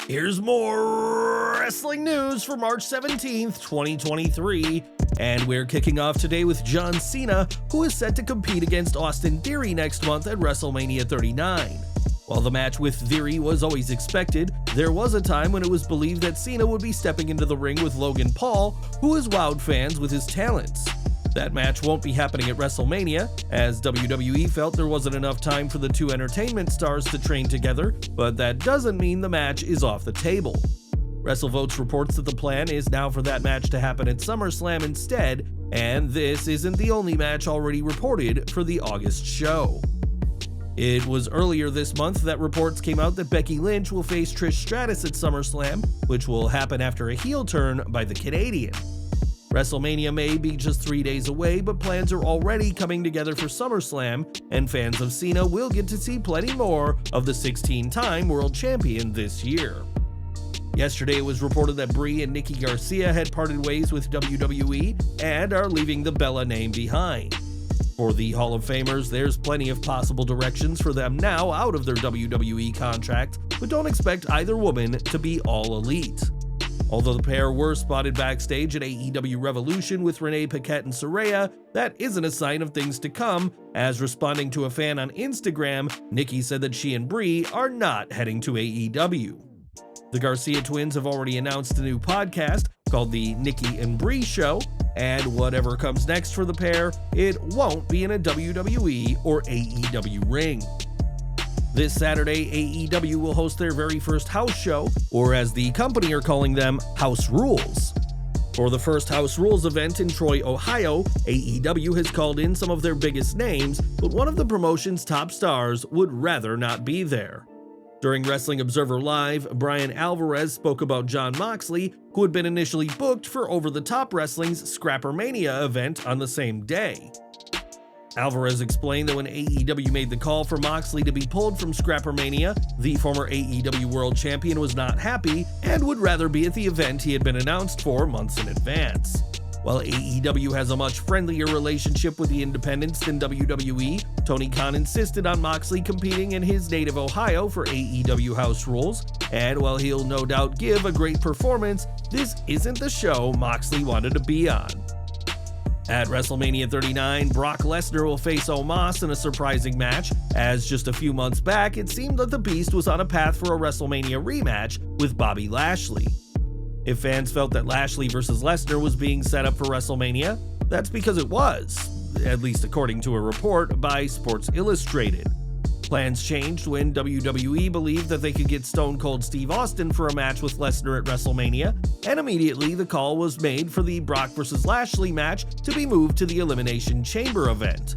Here's more wrestling news for March 17th, 2023, and we're kicking off today with John Cena, who is set to compete against Austin Theory next month at WrestleMania 39. While the match with Theory was always expected, there was a time when it was believed that Cena would be stepping into the ring with Logan Paul, who has wowed fans with his talents. That match won't be happening at WrestleMania, as WWE felt there wasn't enough time for the two entertainment stars to train together, but that doesn't mean the match is off the table. WrestleVotes reports that the plan is now for that match to happen at SummerSlam instead, and this isn't the only match already reported for the August show. It was earlier this month that reports came out that Becky Lynch will face Trish Stratus at SummerSlam, which will happen after a heel turn by the Canadian. WrestleMania may be just 3 days away, but plans are already coming together for SummerSlam, and fans of Cena will get to see plenty more of the 16-time world champion this year. Yesterday it was reported that Brie and Nikki Garcia had parted ways with WWE and are leaving the Bella name behind. For the Hall of Famers, there's plenty of possible directions for them now out of their WWE contract, but don't expect either woman to be all elite. Although the pair were spotted backstage at AEW Revolution with Renee Paquette and Saraya, that isn't a sign of things to come, as responding to a fan on Instagram, Nikki said that she and Brie are not heading to AEW. The Garcia twins have already announced a new podcast called the Nikki and Brie Show, and whatever comes next for the pair, it won't be in a WWE or AEW ring. This Saturday, AEW will host their very first house show, or as the company are calling them, House Rules. For the first House Rules event in Troy, Ohio, AEW has called in some of their biggest names, but one of the promotion's top stars would rather not be there. During Wrestling Observer Live, Brian Alvarez spoke about Jon Moxley, who had been initially booked for Over the Top Wrestling's Scrappermania event on the same day. Alvarez explained that when AEW made the call for Moxley to be pulled from Scrappermania, the former AEW World Champion was not happy and would rather be at the event he had been announced for months in advance. While AEW has a much friendlier relationship with the independents than WWE, Tony Khan insisted on Moxley competing in his native Ohio for AEW House Rules, and while he'll no doubt give a great performance, this isn't the show Moxley wanted to be on. At WrestleMania 39, Brock Lesnar will face Omos in a surprising match, as just a few months back it seemed that the Beast was on a path for a WrestleMania rematch with Bobby Lashley. If fans felt that Lashley vs. Lesnar was being set up for WrestleMania, that's because it was, at least according to a report by Sports Illustrated. Plans changed when WWE believed that they could get Stone Cold Steve Austin for a match with Lesnar at WrestleMania, and immediately the call was made for the Brock vs. Lashley match to be moved to the Elimination Chamber event.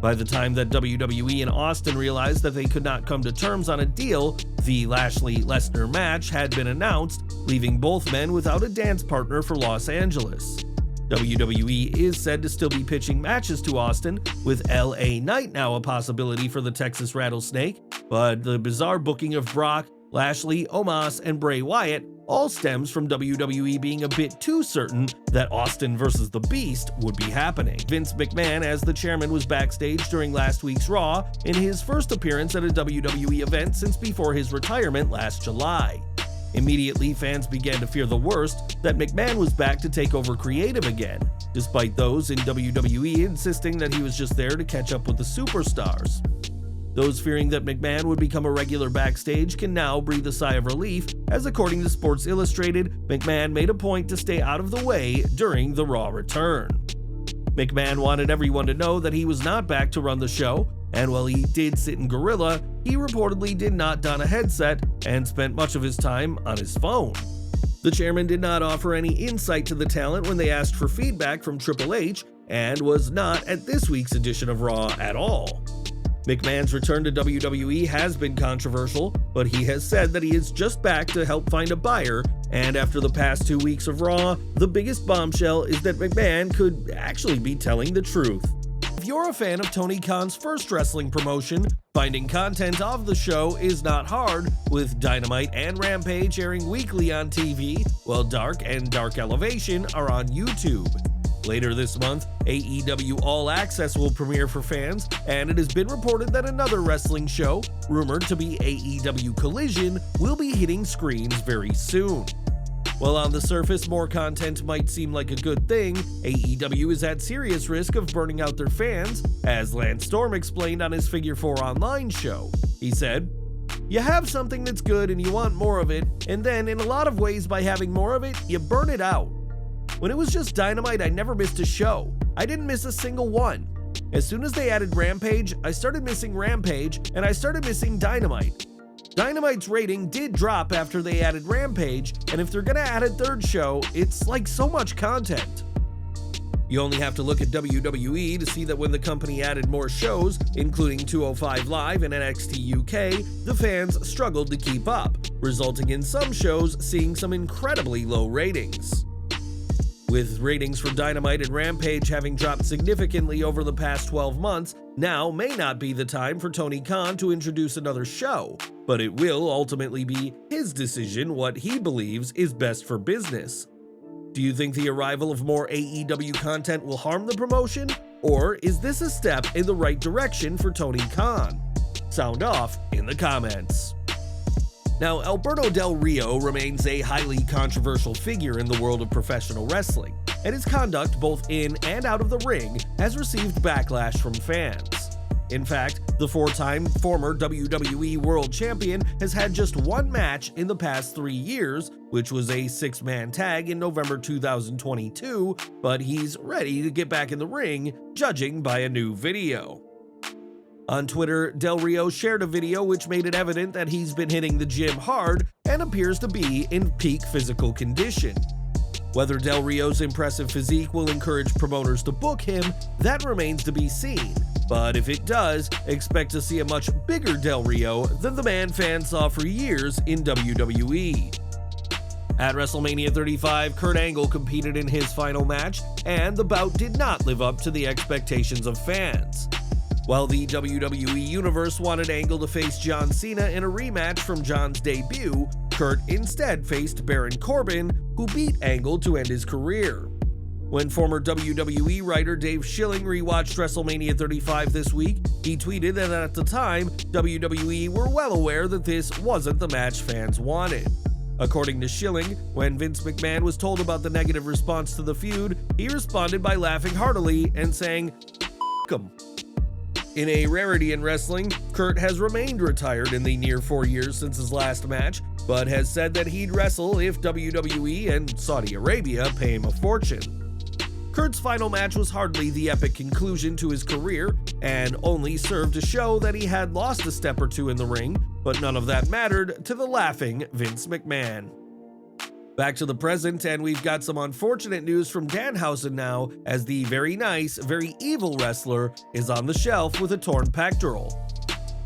By the time that WWE and Austin realized that they could not come to terms on a deal, the Lashley-Lesnar match had been announced, leaving both men without a dance partner for Los Angeles. WWE is said to still be pitching matches to Austin, with LA Knight now a possibility for the Texas Rattlesnake, but the bizarre booking of Brock, Lashley, Omos, and Bray Wyatt all stems from WWE being a bit too certain that Austin vs. the Beast would be happening. Vince McMahon, as the chairman, was backstage during last week's Raw in his first appearance at a WWE event since before his retirement last July. Immediately, fans began to fear the worst, that McMahon was back to take over creative again, despite those in WWE insisting that he was just there to catch up with the superstars. Those fearing that McMahon would become a regular backstage can now breathe a sigh of relief, as according to Sports Illustrated, McMahon made a point to stay out of the way during the Raw return. McMahon wanted everyone to know that he was not back to run the show, and while he did sit in Gorilla, he reportedly did not don a headset and spent much of his time on his phone. The chairman did not offer any insight to the talent when they asked for feedback from Triple H, and was not at this week's edition of Raw at all. McMahon's return to WWE has been controversial, but he has said that he is just back to help find a buyer, and after the past 2 weeks of Raw, the biggest bombshell is that McMahon could actually be telling the truth. If you're a fan of Tony Khan's first wrestling promotion, finding content of the show is not hard, with Dynamite and Rampage airing weekly on TV, while Dark and Dark Elevation are on YouTube. Later this month, AEW All Access will premiere for fans, and it has been reported that another wrestling show, rumored to be AEW Collision, will be hitting screens very soon. While on the surface more content might seem like a good thing, AEW is at serious risk of burning out their fans, as Lance Storm explained on his Figure 4 Online show. He said, "You have something that's good and you want more of it, and then in a lot of ways by having more of it, you burn it out. When it was just Dynamite, I never missed a show. I didn't miss a single one. As soon as they added Rampage, I started missing Rampage, and I started missing Dynamite. Dynamite's rating did drop after they added Rampage, and if they're gonna add a third show, it's like so much content." You only have to look at WWE to see that when the company added more shows, including 205 Live and NXT UK, the fans struggled to keep up, resulting in some shows seeing some incredibly low ratings. With ratings for Dynamite and Rampage having dropped significantly over the past 12 months, now may not be the time for Tony Khan to introduce another show, but it will ultimately be his decision what he believes is best for business. Do you think the arrival of more AEW content will harm the promotion, or is this a step in the right direction for Tony Khan? Sound off in the comments. Now, Alberto Del Rio remains a highly controversial figure in the world of professional wrestling, and his conduct both in and out of the ring has received backlash from fans. In fact, the four-time former WWE World Champion has had just one match in the past 3 years, which was a 6-man tag in November 2022, but he's ready to get back in the ring, judging by a new video. On Twitter, Del Rio shared a video which made it evident that he's been hitting the gym hard and appears to be in peak physical condition. Whether Del Rio's impressive physique will encourage promoters to book him, that remains to be seen, but if it does, expect to see a much bigger Del Rio than the man fans saw for years in WWE. At WrestleMania 35, Kurt Angle competed in his final match, and the bout did not live up to the expectations of fans. While the WWE Universe wanted Angle to face John Cena in a rematch from John's debut, Kurt instead faced Baron Corbin, who beat Angle to end his career. When former WWE writer Dave Schilling rewatched WrestleMania 35 this week, he tweeted that at the time, WWE were well aware that this wasn't the match fans wanted. According to Schilling, when Vince McMahon was told about the negative response to the feud, he responded by laughing heartily and saying, "F*** 'em." In a rarity in wrestling, Kurt has remained retired in the near 4 years since his last match, but has said that he'd wrestle if WWE and Saudi Arabia pay him a fortune. Kurt's final match was hardly the epic conclusion to his career, and only served to show that he had lost a step or two in the ring, but none of that mattered to the laughing Vince McMahon. Back to the present, and we've got some unfortunate news from Danhausen now, as the very nice, very evil wrestler is on the shelf with a torn pectoral.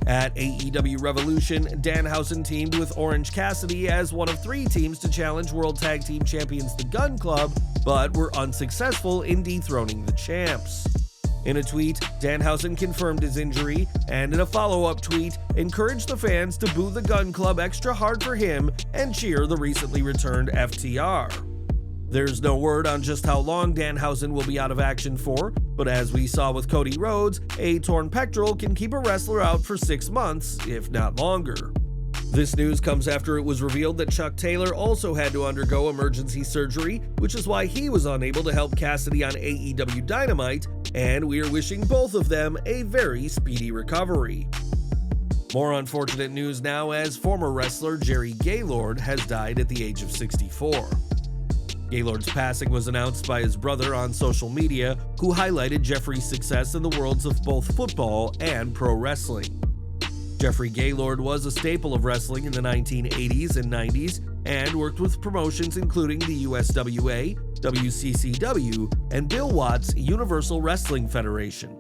At AEW Revolution, Danhausen teamed with Orange Cassidy as one of 3 teams to challenge World Tag Team Champions The Gun Club, but were unsuccessful in dethroning the champs. In a tweet, Danhausen confirmed his injury, and in a follow-up tweet, encouraged the fans to boo the Gun Club extra hard for him and cheer the recently returned FTR. There's no word on just how long Danhausen will be out of action for, but as we saw with Cody Rhodes, a torn pectoral can keep a wrestler out for 6 months, if not longer. This news comes after it was revealed that Chuck Taylor also had to undergo emergency surgery, which is why he was unable to help Cassidy on AEW Dynamite, and we are wishing both of them a very speedy recovery. More unfortunate news now, as former wrestler Jerry Gaylord has died at the age of 64. Gaylord's passing was announced by his brother on social media, who highlighted Jeffrey's success in the worlds of both football and pro wrestling. Jeffrey Gaylord was a staple of wrestling in the 1980s and 90s, and worked with promotions including the USWA, WCCW, and Bill Watts' Universal Wrestling Federation.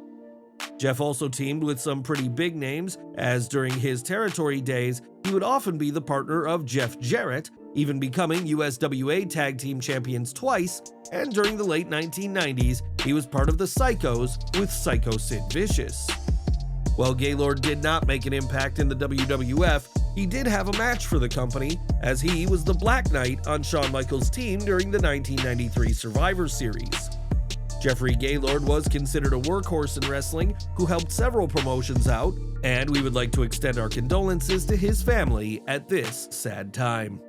Jeff also teamed with some pretty big names, as during his territory days, he would often be the partner of Jeff Jarrett, even becoming USWA Tag Team Champions twice, and during the late 1990s, he was part of the Psychos with Psycho Sid Vicious. While Gaylord did not make an impact in the WWF, he did have a match for the company, as he was the Black Knight on Shawn Michaels' team during the 1993 Survivor Series. Jeffrey Gaylord was considered a workhorse in wrestling who helped several promotions out, and we would like to extend our condolences to his family at this sad time.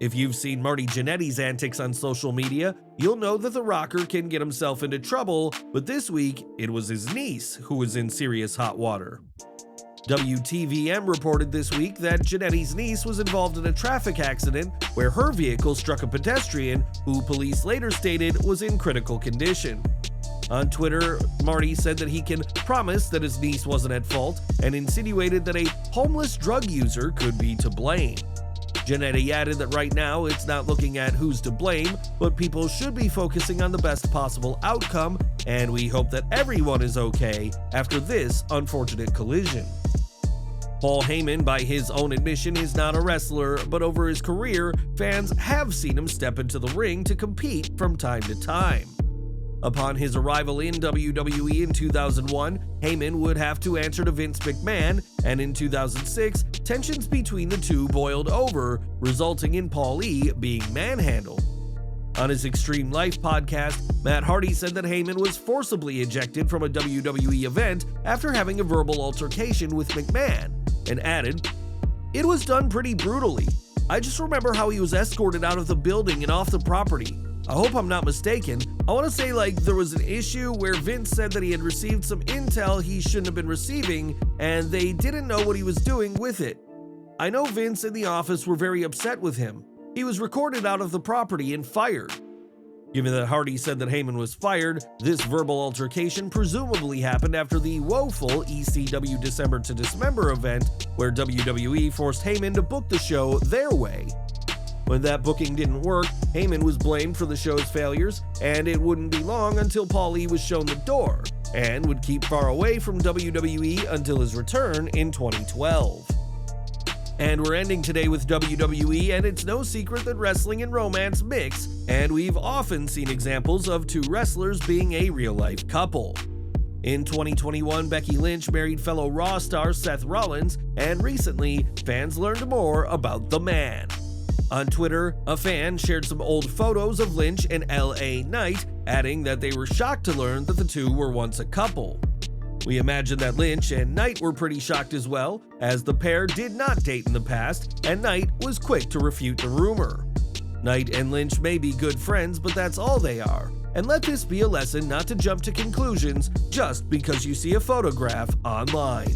If you've seen Marty Jannetty's antics on social media, you'll know that the rocker can get himself into trouble, but this week, it was his niece who was in serious hot water. WTVM reported this week that Jannetty's niece was involved in a traffic accident where her vehicle struck a pedestrian who police later stated was in critical condition. On Twitter, Marty said that he can promise that his niece wasn't at fault and insinuated that a homeless drug user could be to blame. Jannetty added that right now it's not looking at who's to blame, but people should be focusing on the best possible outcome, and we hope that everyone is okay after this unfortunate collision. Paul Heyman, by his own admission, is not a wrestler, but over his career, fans have seen him step into the ring to compete from time to time. Upon his arrival in WWE in 2001, Heyman would have to answer to Vince McMahon, and in 2006, tensions between the two boiled over, resulting in Paul E being manhandled. On his Extreme Life podcast, Matt Hardy said that Heyman was forcibly ejected from a WWE event after having a verbal altercation with McMahon, and added, "It was done pretty brutally. I just remember how he was escorted out of the building and off the property. I hope I'm not mistaken. I want to say there was an issue where Vince said that he had received some intel he shouldn't have been receiving, and they didn't know what he was doing with it. I know Vince and the office were very upset with him. He was recorded out of the property and fired." Given that Hardy said that Heyman was fired, this verbal altercation presumably happened after the woeful ECW December to Dismember event where WWE forced Heyman to book the show their way. When that booking didn't work, Heyman was blamed for the show's failures, and it wouldn't be long until Paul E was shown the door, and would keep far away from WWE until his return in 2012. And we're ending today with WWE, and it's no secret that wrestling and romance mix, and we've often seen examples of two wrestlers being a real-life couple. In 2021, Becky Lynch married fellow Raw star Seth Rollins, and recently, fans learned more about the man. On Twitter, a fan shared some old photos of Lynch and LA Knight, adding that they were shocked to learn that the two were once a couple. We imagine that Lynch and Knight were pretty shocked as well, as the pair did not date in the past, and Knight was quick to refute the rumor. Knight and Lynch may be good friends, but that's all they are, and let this be a lesson not to jump to conclusions just because you see a photograph online.